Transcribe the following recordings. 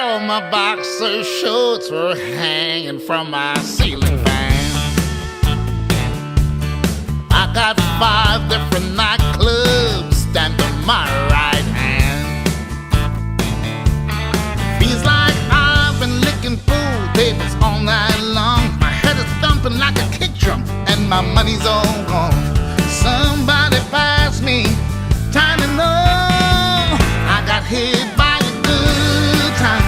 All my boxer shorts were hanging from my ceiling fan. I got 5 different nightclubs stamping my right hand. Feels like I've been licking pool tables all night long. My head is thumping like a kick drum and my money's all gone. Somebody pass me time to know I got hit by a good time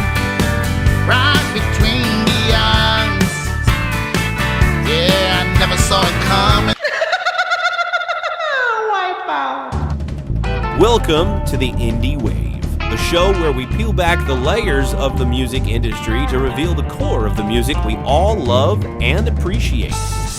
right between the eyes. Yeah, I never saw it coming. Welcome to the Indie Wave, a show where we peel back the layers of the music industry to reveal the core of the music we all love and appreciate.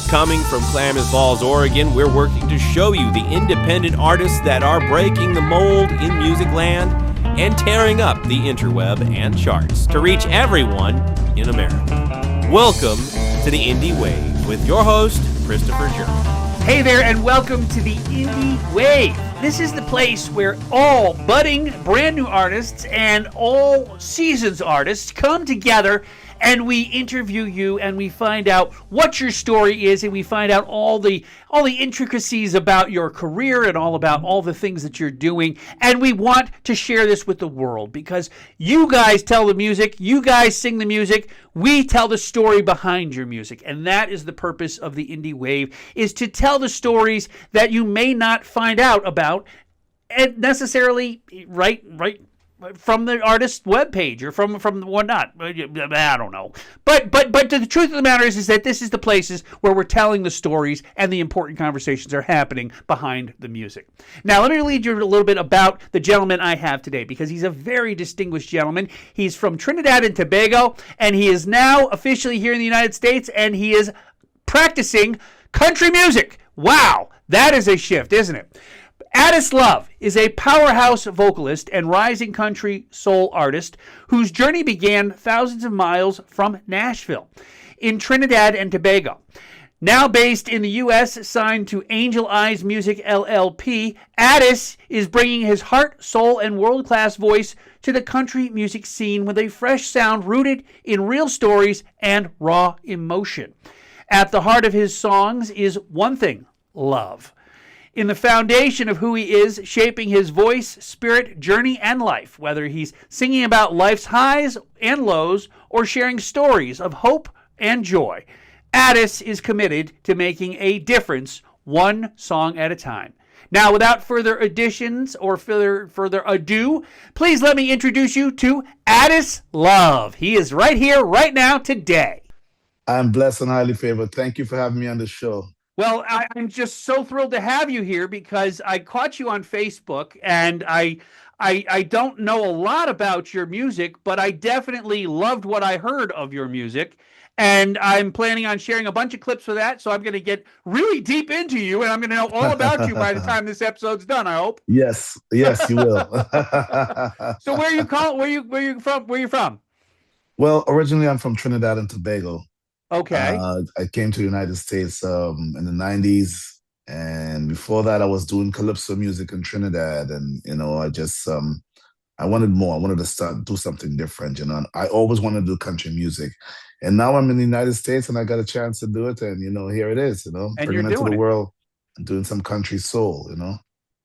Coming from Klamath Falls, Oregon, we're working to show you the independent artists that are breaking the mold in music land and tearing up the interweb and charts to reach everyone in America. Welcome to the Indie Wave with your host, Christopher Jerman. Hey there, and welcome to the Indie Wave. This is the place where all budding, brand new artists and all seasons artists come together and we interview you and we find out what your story is and we find out all the intricacies about your career and all about all the things that you're doing. And we want to share this with the world because you guys tell the music, you guys sing the music, we tell the story behind your music. And that is the purpose of the Indie Wave, is to tell the stories that you may not find out about and necessarily right from the artist's webpage or from whatnot. I don't know. But the truth of the matter is that this is the places where we're telling the stories and the important conversations are happening behind the music. Now, let me lead you a little bit about the gentleman I have today because he's a very distinguished gentleman. He's from Trinidad and Tobago, and he is now officially here in the United States, and he is practicing country music. Wow, that is a shift, isn't it? Addis Love is a powerhouse vocalist and rising country soul artist whose journey began thousands of miles from Nashville in Trinidad and Tobago. Now based in the U.S., signed to Angel Eyes Music LLP, Addis is bringing his heart, soul, and world-class voice to the country music scene with a fresh sound rooted in real stories and raw emotion. At the heart of his songs is one thing: love. In the foundation of who he is, shaping his voice, spirit, journey, and life, whether he's singing about life's highs and lows or sharing stories of hope and joy, Addis is committed to making a difference one song at a time. Now, without further additions or further ado, please let me introduce you to Addis Love. He is right here, right now, today. I'm blessed and highly favored. Thank you for having me on the show. Well, I'm just so thrilled to have you here because I caught you on Facebook, and I don't know a lot about your music, but I definitely loved what I heard of your music, and I'm planning on sharing a bunch of clips for that, so I'm going to get really deep into you, and I'm going to know all about you by the time this episode's done, I hope. Yes, you will. So where you from? Well, originally I'm from Trinidad and Tobago. Okay. I came to the United States in the 90s. And before that, I was doing calypso music in Trinidad. And, I just, I wanted more. I wanted to do something different, And I always wanted to do country music. And now I'm in the United States and I got a chance to do it. And, here it is, and bringing it to the world and doing some country soul,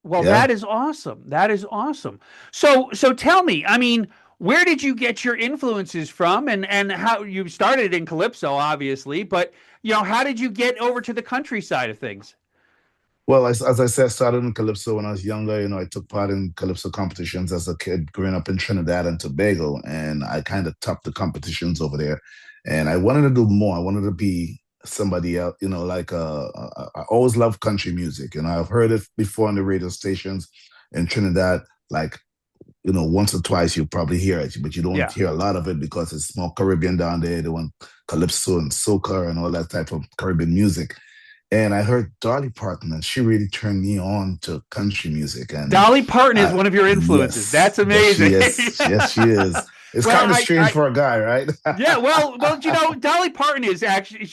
Well, yeah. That is awesome. That is awesome. So tell me, where did you get your influences from, and how you started in calypso, obviously, but how did you get over to the country side of things? Well, as I said, I started in calypso when I was younger. I took part in calypso competitions as a kid growing up in Trinidad and Tobago, and I kind of topped the competitions over there. And I wanted to do more. I wanted to be somebody else, I always loved country music. I've heard it before on the radio stations in Trinidad, once or twice you probably hear it, but you don't hear a lot of it because it's more Caribbean down there. They want calypso and soca and all that type of Caribbean music. And I heard Dolly Parton, and she really turned me on to country music. And Dolly Parton is one of your influences. Yes, that's amazing. Yes, she is. It's kind of strange for a guy, right? Yeah, well, Dolly Parton is actually,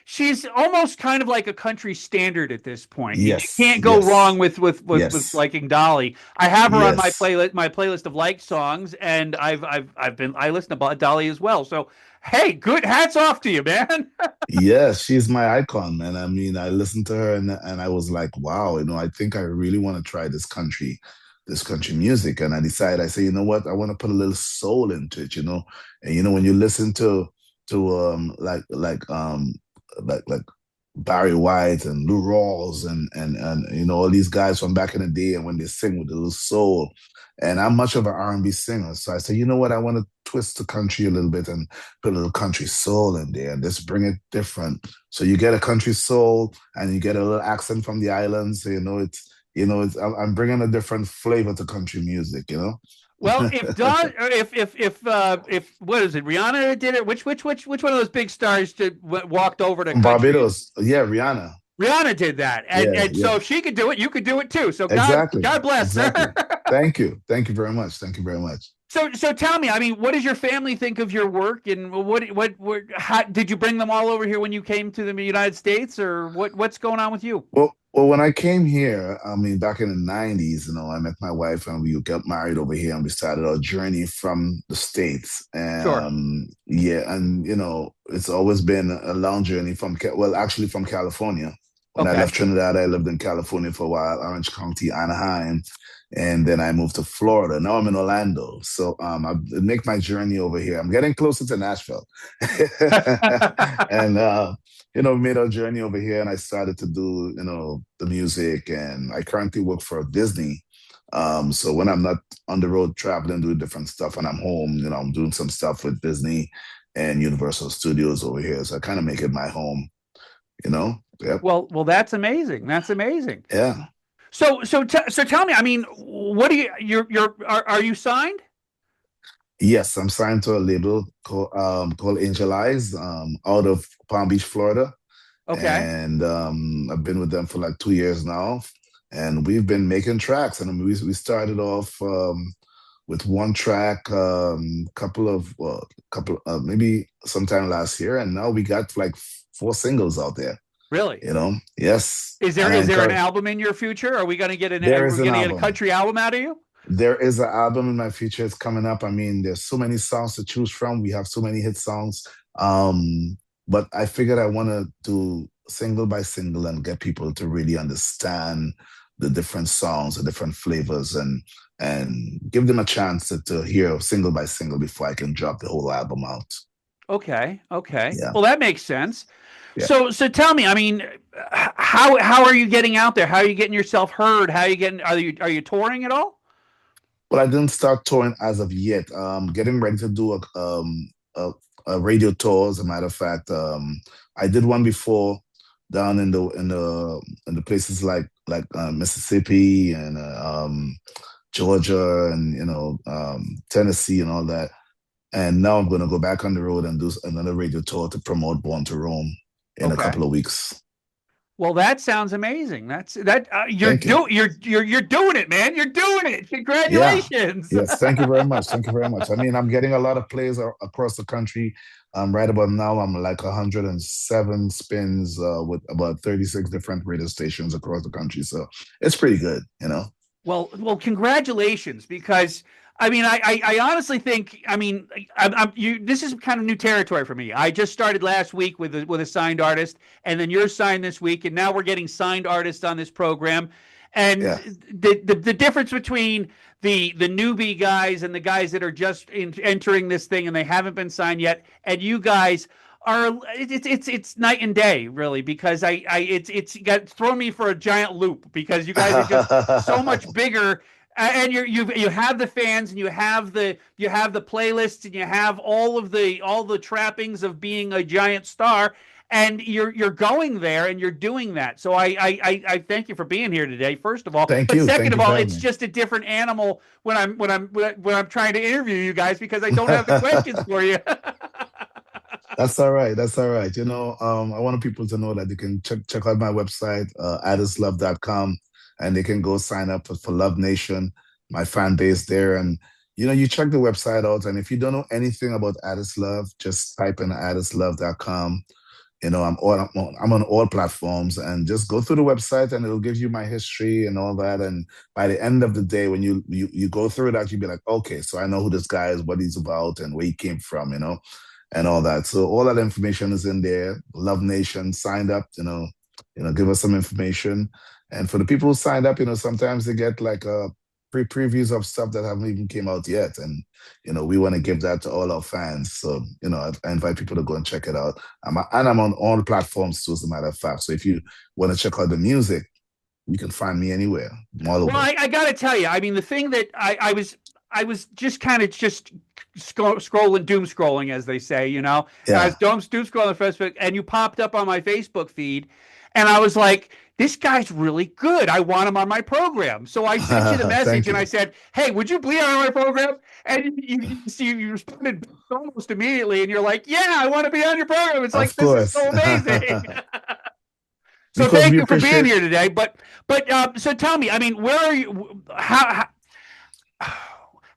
she's almost kind of like a country standard at this point. You Yes, can't go wrong yes, with yes, liking Dolly. I have her on yes. my playlist of liked songs, and I listen to Dolly as well. So hey, good hats off to you, man. Yes, she's my icon, man. I mean, I listened to her and I was like, wow, I think I really want to try this country music. And I decided, I say, you know what, I want to put a little soul into it, And when you listen to like Barry White and Lou Rawls and all these guys from back in the day, and when they sing with a little soul. And I'm much of an R&B singer, so I said, you know what, I want to twist the country a little bit and put a little country soul in there and just bring it different. So you get a country soul and you get a little accent from the islands. So I'm bringing a different flavor to country music. Well, if Don, or if what is it? Rihanna did it. Which one of those big stars walked over to From country? Barbados, yeah, Rihanna. Rihanna did that, and Yeah, and so yeah, if she could do it, you could do it too. So exactly, God bless exactly. her. Thank you very much. Thank you very much. So tell me, I mean, what does your family think of your work, and what how did you bring them all over here when you came to the United States, or what's going on with you? Well, when I came here, I mean, back in the '90s, I met my wife and we got married over here, and we started our journey from the States. And Sure. yeah, and it's always been a long journey actually from California. When I Okay. left Trinidad, I lived in California for a while, Orange County, Anaheim, and then I moved to Florida. Now I'm in Orlando, so I make my journey over here. I'm getting closer to Nashville, and made our journey over here, and I started to do the music, and I currently work for Disney. So when I'm not on the road traveling, doing different stuff, and I'm home, I'm doing some stuff with Disney and Universal Studios over here. So I kind of make it my home, Yep. Well, that's amazing. That's amazing. Yeah. So tell me, I mean, what do are you signed? Yes, I'm signed to a label called Angel Eyes, out of Palm Beach, Florida. Okay. And I've been with them for like 2 years now. And we've been making tracks. And we started off with one track, maybe sometime last year. And now we got like 4 singles out there, Really? Yes. Is there And I is there an encourage, album in your future? Are we going to get there we're is an going to get a album. country album out of you? There is an album in my future. It's coming up. I mean, there's so many songs to choose from. We have so many hit songs. But I figured I want to do single by single and get people to really understand the different songs, the different flavors, and give them a chance to hear single by single before I can drop the whole album out. Okay. Okay. Yeah, Well, that makes sense. yeah. So tell me, I mean, how are you getting out there? How are you getting yourself heard? How are you getting are you touring at all? Well, I didn't start touring as of yet. Getting ready to do a, a radio tour. As a matter of fact, I did one before down in the places like Mississippi and Georgia and Tennessee and all that. And now I'm going to go back on the road and do another radio tour to promote Born to Roam in a Okay. couple of weeks. Well, that sounds amazing. Thank you. You're doing it, man. You're doing it. Yeah. Congratulations. Yes. Thank you very much. Thank you very much. I mean, I'm getting a lot of plays across the country. Right about now, I'm like 107 spins with about 36 different radio stations across the country. So it's pretty good. Well, congratulations, because I mean, I honestly think, I mean, this is kind of new territory for me. I just started last week with a signed artist, and then you're signed this week, and now we're getting signed artists on this program. And Yeah. the difference between the newbie guys and the guys that are just entering this thing and they haven't been signed yet, and you guys are it's night and day, really, because it's got thrown me for a giant loop, because you guys are just so much bigger, and you have the fans, and you have the playlists, and you have all the trappings of being a giant star, and you're going there and you're doing that. So I thank you for being here today, first of all. Thank But you. second Thank you of for all, having it's me. just a different animal when I'm trying to interview you guys, because I don't have the questions for you. That's all right. That's all right. I want people to know that they can check out my website, addislove.com, and they can go sign up for Love Nation, my fan base there. And, you check the website out. And if you don't know anything about Addis Love, just type in addislove.com. I'm on all platforms, and just go through the website and it'll give you my history and all that. And by the end of the day, when you go through that, you'll be like, okay, so I know who this guy is, what he's about, and where he came from, and all that. So all that information is in there. Love Nation signed up, give us some information. And for the people who signed up, sometimes they get like previews of stuff that haven't even came out yet. And we want to give that to all our fans. So, I invite people to go and check it out. I'm on all platforms too, as a matter of fact. So if you want to check out the music, you can find me anywhere. I'm all over. Well, I got to tell you, I mean, the thing that I was just kind of just scrolling, doom scrolling, as they say, Yeah. I was doom scrolling on Facebook, and you popped up on my Facebook feed, and I was like, this guy's really good. I want him on my program. So I sent you the message and I said, hey, would you be on my program? And you responded almost immediately, and you're like, yeah, I want to be on your program. It's like, this is so amazing. So thank you for being here today. But so tell me, I mean, where are you?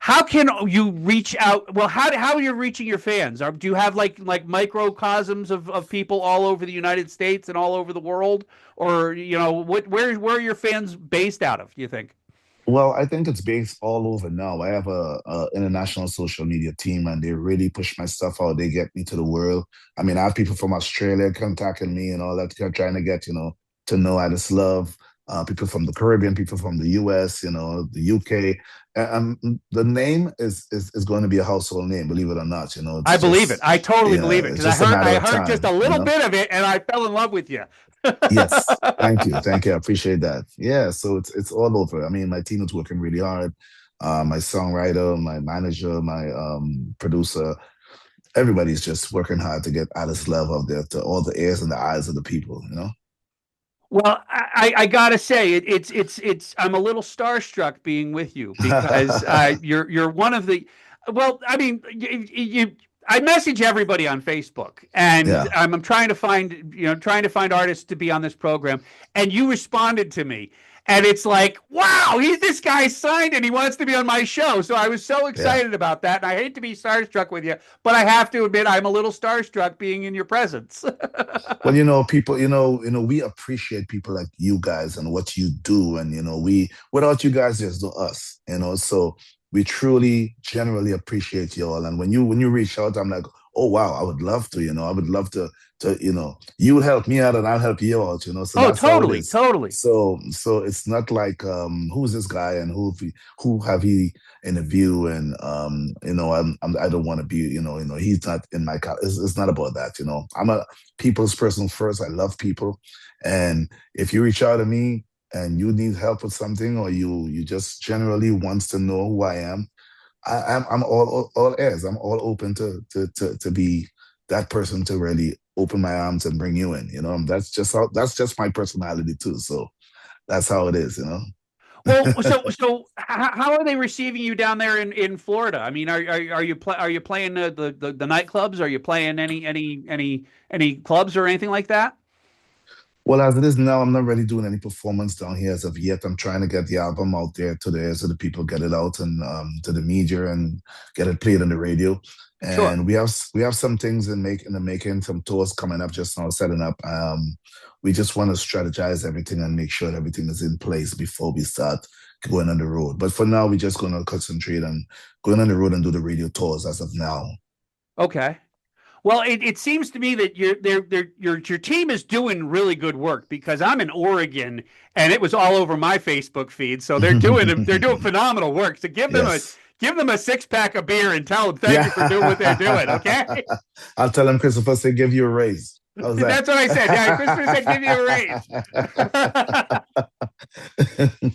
How can you reach out? Well, how are you reaching your fans? Do you have like microcosms of people all over the United States and all over the world, or where are your fans based out of? Do you think? Well, I think it's based all over now. I have a international social media team, and they really push my stuff out. They get me to the world. I mean, I have people from Australia contacting me and all that, trying to get to know Alice Love. People from the Caribbean, people from the US, the UK. The name is going to be a household name, believe it or not. I believe it. I totally believe it, because I heard time, just a little bit of it, and I fell in love with you. Yes, thank you. I appreciate that. Yeah, so it's all over. I mean, my team is working really hard. My songwriter, my manager, my producer, everybody's just working hard to get Alice Love out there to all the ears and the eyes of the people. Well, I gotta say it's I'm a little starstruck being with you, because you're one of the. Well, I mean, I message everybody on Facebook, and I'm trying to find artists to be on this program, and you responded to me. And it's like, wow, this guy signed and he wants to be on my show. So I was so excited about that. And I hate to be starstruck with you, but I have to admit I'm a little starstruck being in your presence. Well, people, we appreciate people like you guys and what you do. And, without you guys, there's no us, so we truly, generally appreciate you all. And when you reach out, I'm like, oh, wow, I would love to, I would love to, you would help me out and I'll help you out, so that's totally. So it's not like, who's this guy and who have he interview, and I don't want to be, he's not in my it's not about that. I'm a people's person first. I love people. And if you reach out to me and you need help with something, or you just generally wants to know who I am, I'm all ears. I'm all open to be that person to really open my arms and bring you in. That's just my personality too. So that's how it is. Well, so how are they receiving you down there in Florida? I mean, are you playing the nightclubs? Are you playing any clubs or anything like that? Well, as it is now, I'm not really doing any performance down here as of yet. I'm trying to get the album out there today so the people get it out and to the media and get it played on the radio. And Sure. we have some things in the making, some tours coming up just now, setting up. We just want to strategize everything and make sure everything is in place before we start going on the road. But for now, we're just going to concentrate on going on the road and do the radio tours as of now. Okay. Well, it seems to me that your team is doing really good work, because I'm in Oregon and it was all over my Facebook feed. So they're doing phenomenal work. So give them a 6-pack of beer and tell them thank you for doing what they're doing. Okay. I'll tell them Christopher said give you a raise. That's what I said. Yeah, Christopher said give you a raise.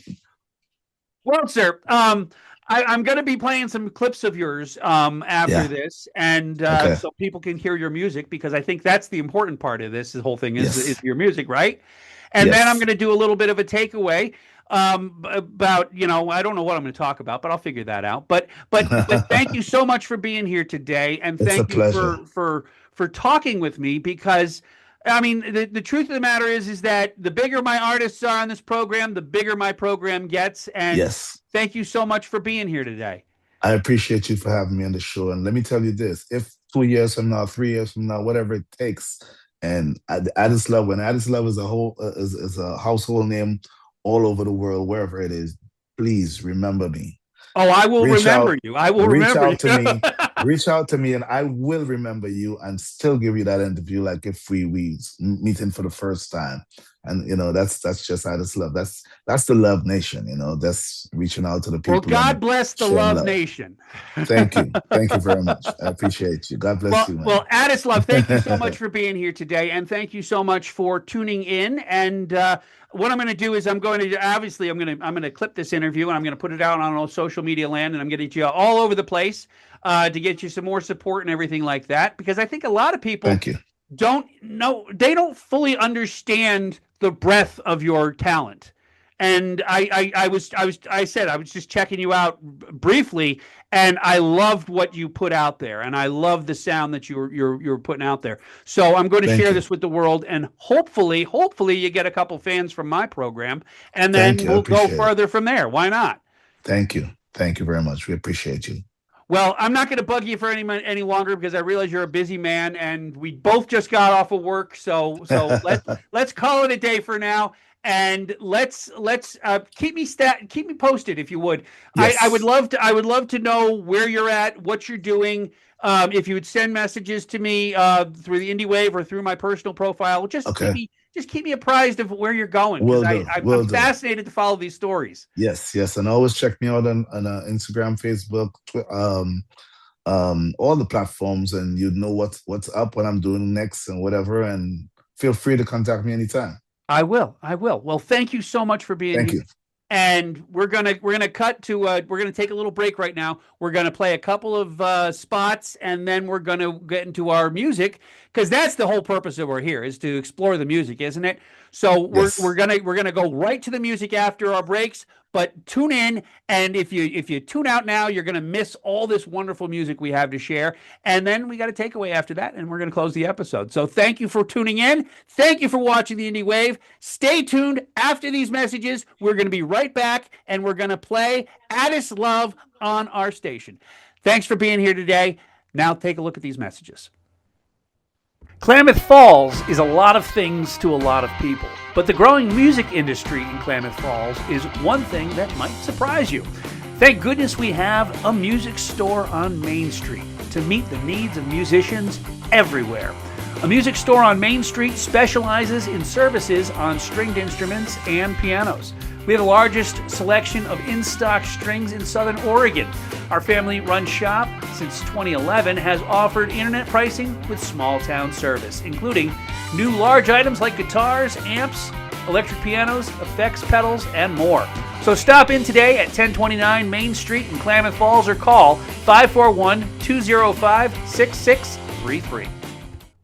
Well, sir, I'm going to be playing some clips of yours after this, and so people can hear your music, because I think that's the important part of this. The whole thing is your music, right? And then I'm going to do a little bit of a takeaway about, I don't know what I'm going to talk about, but I'll figure that out. But thank you so much for being here today, and thank you for talking with me, because I mean, the truth of the matter is that the bigger my artists are on this program, the bigger my program gets. And thank you so much for being here today. I appreciate you for having me on the show. And let me tell you this, if 2 years from now, 3 years from now, whatever it takes, And Addis Love, when Addis Love is a whole is a household name all over the world, wherever it is, please remember me. Oh, I will Reach remember out, you. I will reach remember out to me, you. reach out to me, and I will remember you and still give you that interview, like if we meeting for the first time. And that's just Addis Love. That's the Love Nation. That's reaching out to the Well, people God and bless the sharing Love love. Nation. Thank you very much. I appreciate you. God bless you, man. Well, Addis Love, thank you so much for being here today, and thank you so much for tuning in. And what I'm going to do is I'm going to clip this interview and I'm going to put it out on all social media land, and I'm going to get you all over the place to get you some more support and everything like that, because I think a lot of people Thank you. they don't fully understand the breadth of your talent. And I was just checking you out briefly, and I loved what you put out there, and I love the sound that you're putting out there. So I'm going to share this with the world, and hopefully you get a couple fans from my program, and then we'll go further from there. Why not? Thank you very much. We appreciate you. Well, I'm not going to bug you for any longer, because I realize you're a busy man, and we both just got off of work. So let's call it a day for now, and let's keep me posted, if you would. Yes. I would love to know where you're at, what you're doing. If you would send messages to me through the Indie Wave or through my personal profile, just keep me apprised of where you're going, because I'm fascinated to follow these stories. Yes, and always check me out on Instagram, Facebook, all the platforms, and you'd know what's up, what I'm doing next, and whatever. And feel free to contact me anytime. I will. Well, thank you so much for being here. Thank you. And we're gonna cut to we're gonna take a little break right now. We're gonna play a couple of spots, and then we're gonna get into our music, because that's the whole purpose of we're here, is to explore the music, isn't it? So we're gonna go right to the music after our breaks. But tune in, and if you tune out now, you're gonna miss all this wonderful music we have to share. And then we got a takeaway after that, and we're gonna close the episode. So thank you for tuning in. Thank you for watching the Indie Wave. Stay tuned. After these messages, we're gonna be right back, and we're gonna play Addis Love on our station. Thanks for being here today. Now take a look at these messages. Klamath Falls is a lot of things to a lot of people, but the growing music industry in Klamath Falls is one thing that might surprise you. Thank goodness we have a music store on Main Street to meet the needs of musicians everywhere. A music store on Main Street specializes in services on stringed instruments and pianos. We have the largest selection of in-stock strings in Southern Oregon. Our family-run shop since 2011 has offered internet pricing with small-town service, including new large items like guitars, amps, electric pianos, effects pedals, and more. So stop in today at 1029 Main Street in Klamath Falls, or call 541-205-6633.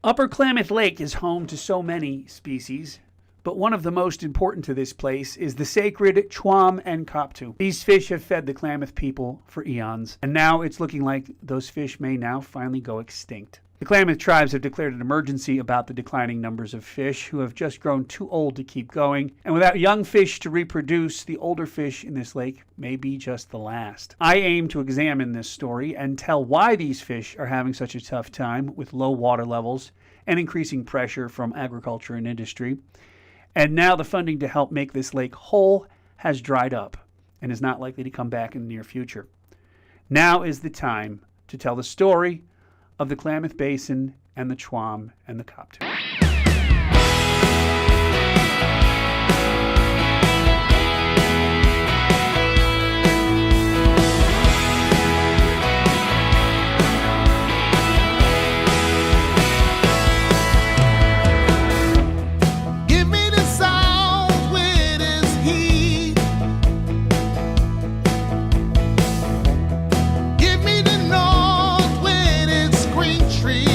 Upper Klamath Lake is home to so many species, but one of the most important to this place is the sacred chwam and koptu. These fish have fed the Klamath people for eons, and now it's looking like those fish may now finally go extinct. The Klamath tribes have declared an emergency about the declining numbers of fish who have just grown too old to keep going, and without young fish to reproduce, the older fish in this lake may be just the last. I aim to examine this story and tell why these fish are having such a tough time with low water levels and increasing pressure from agriculture and industry. And now the funding to help make this lake whole has dried up and is not likely to come back in the near future. Now is the time to tell the story of the Klamath Basin and the chwam and the koptu. Give me the north with its green trees.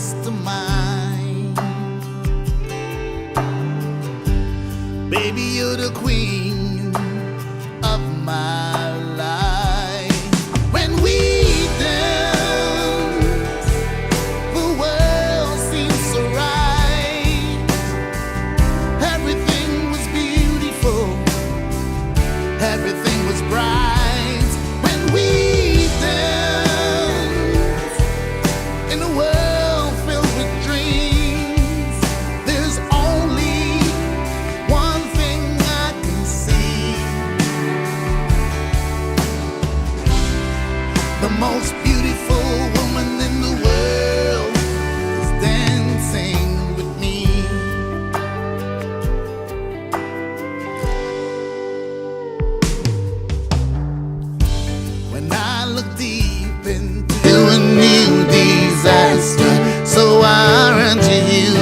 next to mine. Baby, you're the queen of my life. When we dance, the world seems so right. Everything was beautiful, everything was bright. When we dance in a world filled with dreams, there's only one thing I can see. The most beautiful woman in the world is dancing with me. When I look deep into a new disaster, so I run to you.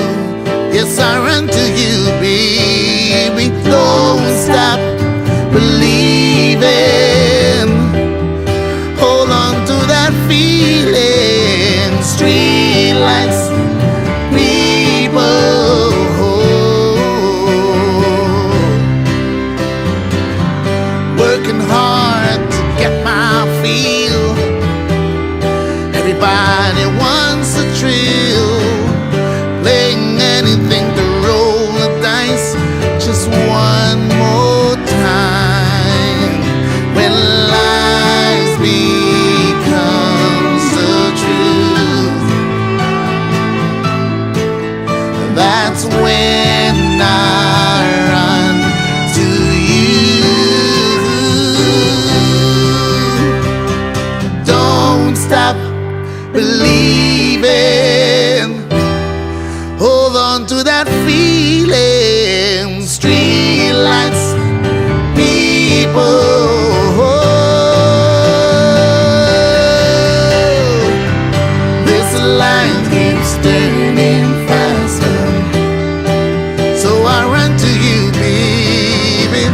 Yes, I run to you, baby. Don't stop believing. Hold on to that feeling. Streetlights, people. Working hard to get my feel. Everybody wants a thrill. Playing anything to roll the dice just one more time. When lies becomes the truth, that's when I run to you. Don't stop believing. Hold on to that feeling. Streetlights, people. This line keeps turning faster, so I run to you, baby.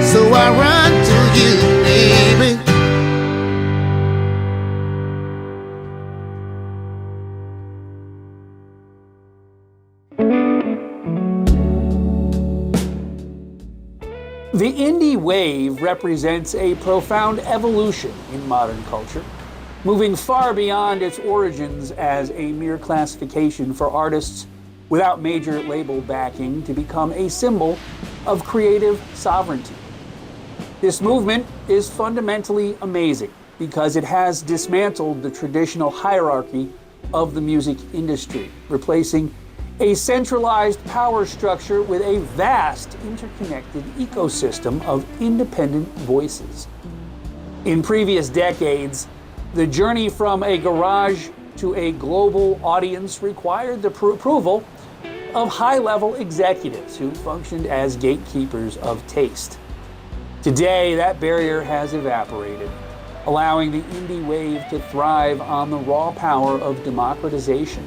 So I run to you, baby. The indie wave represents a profound evolution in modern culture, moving far beyond its origins as a mere classification for artists without major label backing to become a symbol of creative sovereignty. This movement is fundamentally amazing because it has dismantled the traditional hierarchy of the music industry, replacing a centralized power structure with a vast interconnected ecosystem of independent voices. In previous decades, the journey from a garage to a global audience required the approval of high-level executives who functioned as gatekeepers of taste. Today, that barrier has evaporated, allowing the indie wave to thrive on the raw power of democratization.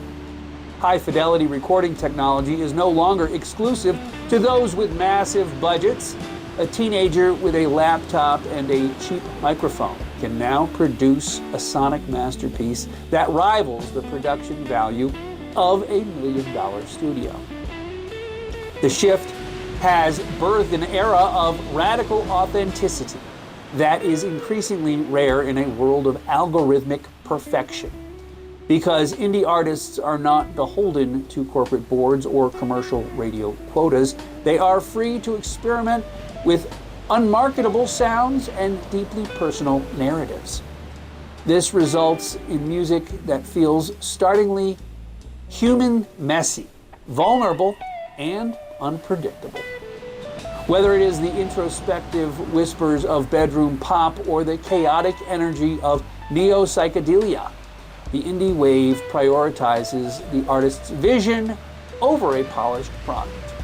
High-fidelity recording technology is no longer exclusive to those with massive budgets. A teenager with a laptop and a cheap microphone can now produce a sonic masterpiece that rivals the production value of $1 million studio. The shift has birthed an era of radical authenticity that is increasingly rare in a world of algorithmic perfection. Because indie artists are not beholden to corporate boards or commercial radio quotas, they are free to experiment with unmarketable sounds and deeply personal narratives. This results in music that feels startlingly human, messy, vulnerable, and unpredictable. Whether it is the introspective whispers of bedroom pop or the chaotic energy of neo-psychedelia, the indie wave prioritizes the artist's vision over a polished product.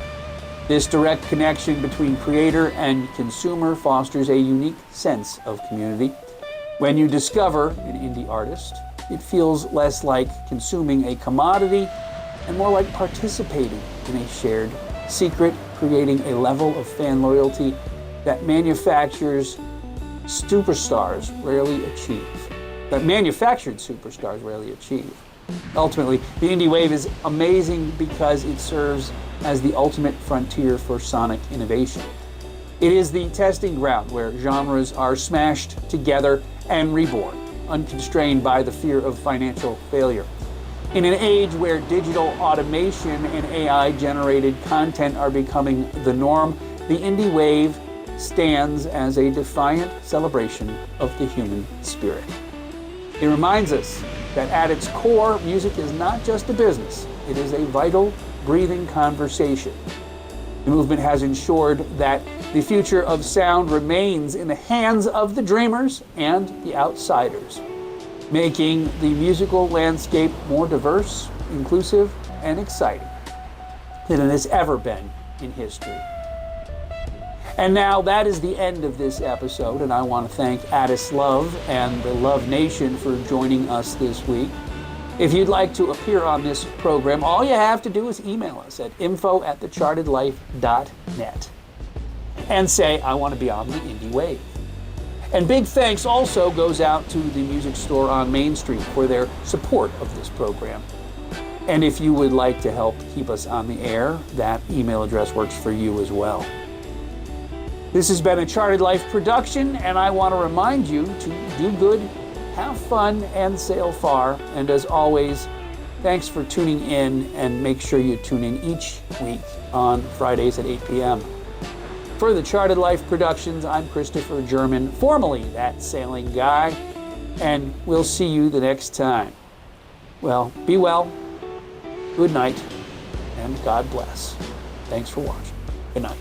This direct connection between creator and consumer fosters a unique sense of community. When you discover an indie artist, it feels less like consuming a commodity and more like participating in a shared secret, creating a level of fan loyalty that manufacturers superstars rarely achieve, that manufactured superstars rarely achieve. Ultimately, the indie wave is amazing because it serves as the ultimate frontier for sonic innovation. It is the testing ground where genres are smashed together and reborn, unconstrained by the fear of financial failure. In an age where digital automation and AI-generated content are becoming the norm, the indie wave stands as a defiant celebration of the human spirit. It reminds us that at its core, music is not just a business, it is a vital, breathing conversation. The movement has ensured that the future of sound remains in the hands of the dreamers and the outsiders, making the musical landscape more diverse, inclusive, and exciting than it has ever been in history. And now that is the end of this episode, and I want to thank Addis Love and the Love Nation for joining us this week. If you'd like to appear on this program, all you have to do is email us at info@thechartedlife.net and say, I want to be on the Indie Wave. And big thanks also goes out to the Music Store on Main Street for their support of this program. And if you would like to help keep us on the air, that email address works for you as well. This has been a Charted Life production, and I want to remind you to do good, have fun, and sail far. And as always, thanks for tuning in, and make sure you tune in each week on Fridays at 8 p.m. For the Charted Life Productions, I'm Christopher German, formerly That Sailing Guy, and we'll see you the next time. Well, be well, good night, and God bless. Thanks for watching. Good night.